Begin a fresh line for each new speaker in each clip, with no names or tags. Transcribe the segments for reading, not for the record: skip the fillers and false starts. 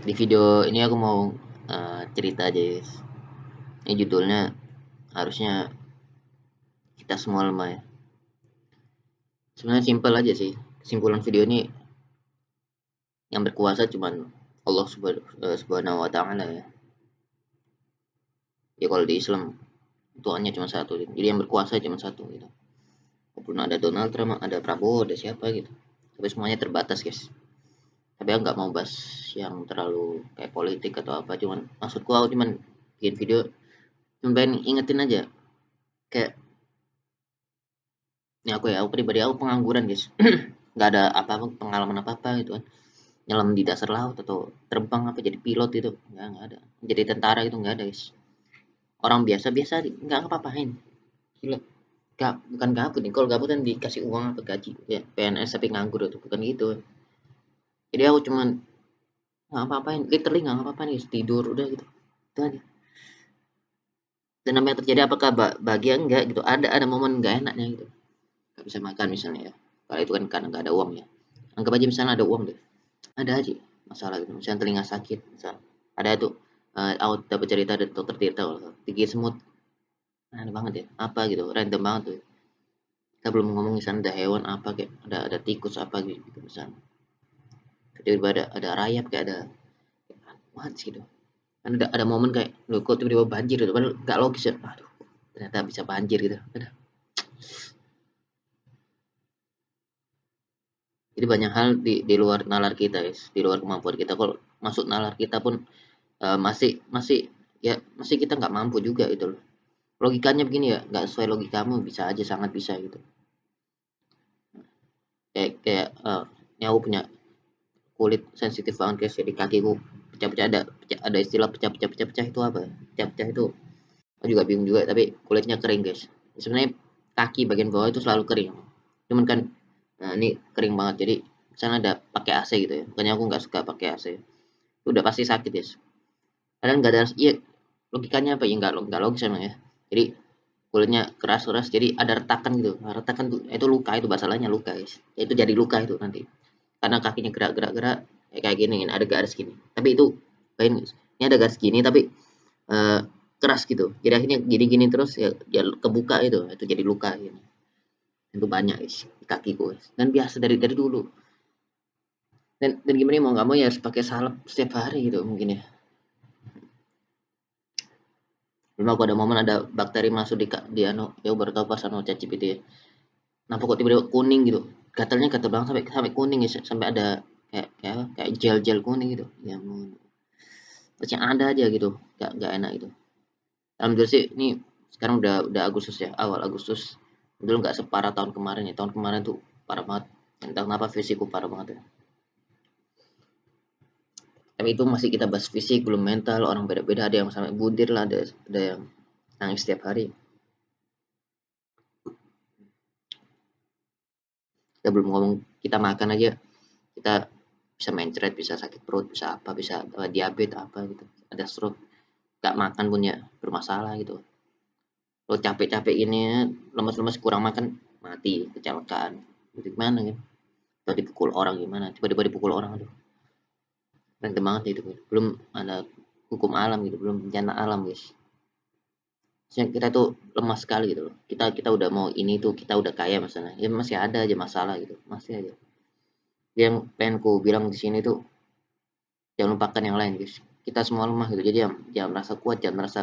Di video ini aku mau cerita aja, guys. Ini judulnya harusnya kita semua lemah ya. Sebenarnya simpel aja sih. Kesimpulan video ini yang berkuasa cuman Allah Subhanahu wa taala ya. Ya kalau di Islam Tuhannya cuma satu. Jadi yang berkuasa cuma satu gitu. Walaupun ada Donald Trump, ada Prabowo, ada siapa gitu. Tapi semuanya terbatas, guys. Tapi aku nggak mau bahas yang terlalu kayak politik atau apa. Cuman maksudku aku cuman bikin video cuman pengen ingetin aja kayak ini aku pribadi aku pengangguran, guys. Nggak ada apa-apa pengalaman apa-apa gitu kan, nyelam di dasar laut atau terbang apa jadi pilot itu nggak ada, jadi tentara itu nggak ada, guys. Orang biasa-biasa nggak ngapa-ngapain, gila. Bukan gabut nih, kalau gabut kan dikasih uang atau gaji ya PNS tapi nganggur itu bukan gitu. Jadi aku cuman nggak ngapa-ngapain, literally nggak ngapa-ngapain, guys. Tidur udah gitu itu aja. Dan apa yang terjadi, apakah bahagia? Enggak gitu, ada momen nggak enaknya gitu, nggak bisa makan misalnya ya, kalau itu kan karena nggak ada uang ya. Anggap aja misalnya ada uang deh, ada aja masalah gitu, misalnya telinga sakit misalnya. Ada tuh aku dapat cerita dari dokter Tirta kalau digigit semut. Nah, aneh banget ya, apa gitu, random banget tuh. Kita belum ngomong misalnya ada hewan apa kayak ada tikus apa gitu misalnya. Tiba-tiba ada rayap kayak ada what gitu. Kan ada momen kayak loh kok tiba-tiba banjir gitu, padahal nggak logis ya. Aduh, ternyata bisa banjir gitu. Aduh. Jadi banyak hal di luar nalar kita, guys, di luar kemampuan kita. Kalau masuk nalar kita pun masih masih ya masih kita nggak mampu juga gitu loh. Logikanya begini ya, nggak sesuai logikamu bisa aja, sangat bisa gitu. Kayak ini aku punya kulit sensitif banget, guys. Jadi kakiku pecah-pecah, ada istilah pecah-pecah itu apa ya? Pecah-pecah itu aku juga bingung juga, tapi kulitnya kering, guys. Sebenarnya kaki bagian bawah itu selalu kering, cuman kan ini kering banget. Jadi misalnya ada pakai AC gitu ya, makanya aku nggak suka pakai AC. Udah pasti sakit, guys. Padahal nggak ada, iya, logikanya apa ya, nggak logis emang ya. Jadi kulitnya keras-keras jadi ada retakan gitu. Nah, retakan tuh itu luka, itu masalahnya luka, guys. Ya, itu jadi luka itu nanti. Karena kakinya gerak-gerak kayak gini, ada garis gini. Tapi itu bayangin, guys. Ini ada garis gini tapi eh, keras gitu. Jadi akhirnya gini-gini terus ya, ya kebuka itu jadi luka gitu. Itu banyak, guys, di kakiku, guys. Dan biasa dari dulu. Dan gimana mau nggak mau ya harus pakai salep setiap hari gitu mungkin ya. Belum aku ada momen ada bakteri masuk di anu, ya baru tahu pas anu cacip itu ya. Kenapa kok tiba-tiba kuning gitu? Gatalnya gatal banget sampai sampai kuning ya, sampai ada kayak gel-gel kuning gitu. Ya ampun. Terus yang ada aja gitu, nggak enak gitu. Alhamdulillah sih ini sekarang udah Agustus ya, awal Agustus. Dulu nggak separah tahun kemarin ya. Tahun kemarin tuh parah banget. Entah kenapa fisikku parah banget ya. Tapi itu masih kita bahas fisik, belum mental. Orang beda-beda, ada yang sampai budir lah, ada yang nangis setiap hari. Kita belum ngomong kita makan aja, kita bisa mencret, bisa sakit perut, bisa apa, bisa diabetes apa gitu, ada stroke. Gak makan punya bermasalah gitu. Lo capek-capek ini, lemas-lemas kurang makan, mati, kecelakaan. Itu gimana kan? Atau dipukul orang gimana? Tiba-tiba dipukul orang, aduh. Random banget itu. Belum ada hukum alam gitu, belum bencana alam, guys. Maksudnya kita tuh lemah sekali gitu loh. Kita udah mau ini tuh, kita udah kaya misalnya. Ya masih ada aja masalah gitu, masih aja. Yang pengen ku bilang di sini tuh jangan lupakan yang lain, guys. Kita semua lemah gitu, jadi jangan merasa kuat, jangan merasa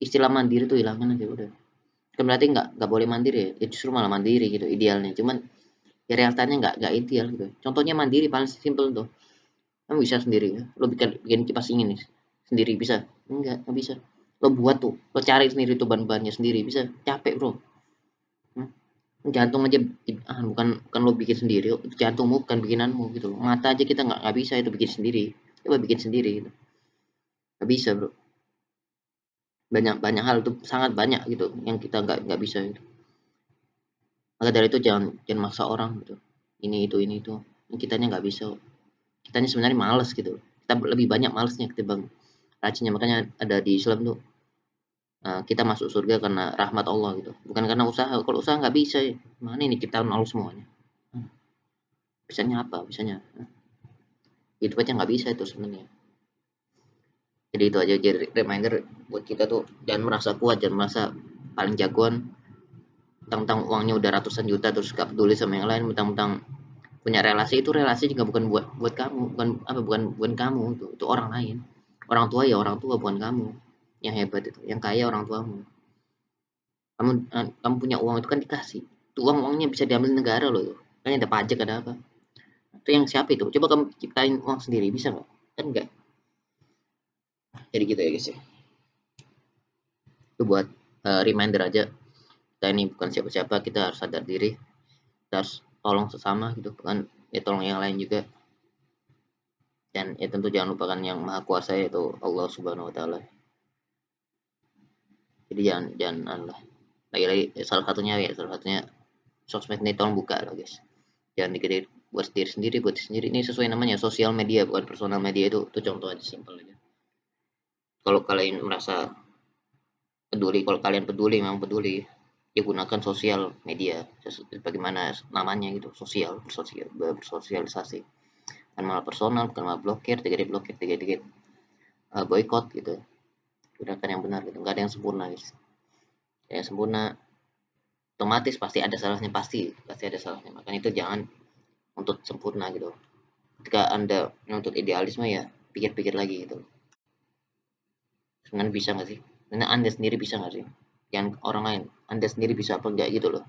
istilah mandiri tuh hilangin aja udah. Kan berarti nggak boleh mandiri ya, justru malah mandiri gitu idealnya. Cuman ya realitanya nggak ideal gitu. Contohnya mandiri paling simpel tuh, kamu bisa sendiri ya, lo bikin bikin kipas dingin nih sendiri bisa? Nggak bisa. Lo buat tuh, lo cari sendiri tuh bahan-bahannya sendiri bisa, capek bro. Hmm? Jantung aja bukan bukan lo bikin sendiri, jantungmu bukan bikinanmu gitu loh. Mata aja kita nggak bisa itu bikin sendiri, coba bikin sendiri gitu. Nggak bisa bro, banyak banyak hal tuh, sangat banyak gitu yang kita nggak bisa gitu. Maka dari itu jangan jangan maksa orang gitu, ini itu kitanya nggak bisa, kitanya sebenarnya malas gitu, kita lebih banyak malasnya ketimbang rajinnya. Makanya ada di Islam tuh kita masuk surga karena rahmat Allah gitu, bukan karena usaha. Kalau usaha nggak bisa ya. Mana ini ciptaan Allah semuanya. Bisanya apa bisanya. Itu aja nggak bisa itu sebenarnya. Jadi itu aja jadi reminder buat kita tuh, jangan merasa kuat, jangan merasa paling jagoan tentang uangnya udah ratusan juta terus gak peduli sama yang lain, mentang-mentang punya relasi. Itu relasi juga bukan buat buat kamu, bukan kamu, itu orang lain. Orang tua ya orang tua, bukan kamu yang hebat. Itu yang kaya orang tuamu. Kamu punya uang itu kan dikasih, itu uangnya bisa diambil negara loh, itu kan ada pajak ada apa. Itu yang siapa itu, coba kamu ciptain uang sendiri, bisa nggak? Kan enggak. Jadi gitu ya guys ya, itu buat reminder aja, kita ini bukan siapa-siapa, kita harus sadar diri, kita harus tolong sesama gitu kan, ya tolong yang lain juga. Dan ya tentu jangan lupakan yang maha kuasa, yaitu Allah Subhanahu Wa Taala. Jadi jangan jangan lah, lagi-lagi salah satunya sosmed ini tolong buka loh guys, jangan dikit buat diri sendiri, ini sesuai namanya sosial media bukan personal media. Itu contoh aja, simpel aja. Kalau kalian merasa peduli, kalau kalian peduli memang peduli, ya gunakan sosial media bagaimana namanya gitu, bersosialisasi, kan malah personal, bukan malah blokir, tiga boykot gitu. Gunakan yang benar gitu, nggak ada yang sempurna guys. Yang sempurna otomatis pasti ada salahnya, pasti ada salahnya, makanya itu jangan untuk sempurna gitu. Ketika anda menuntut idealisme, ya pikir-pikir lagi gitu, sebenarnya bisa nggak sih, karena anda sendiri bisa nggak sih, yang orang lain, anda sendiri bisa apa enggak gitu loh.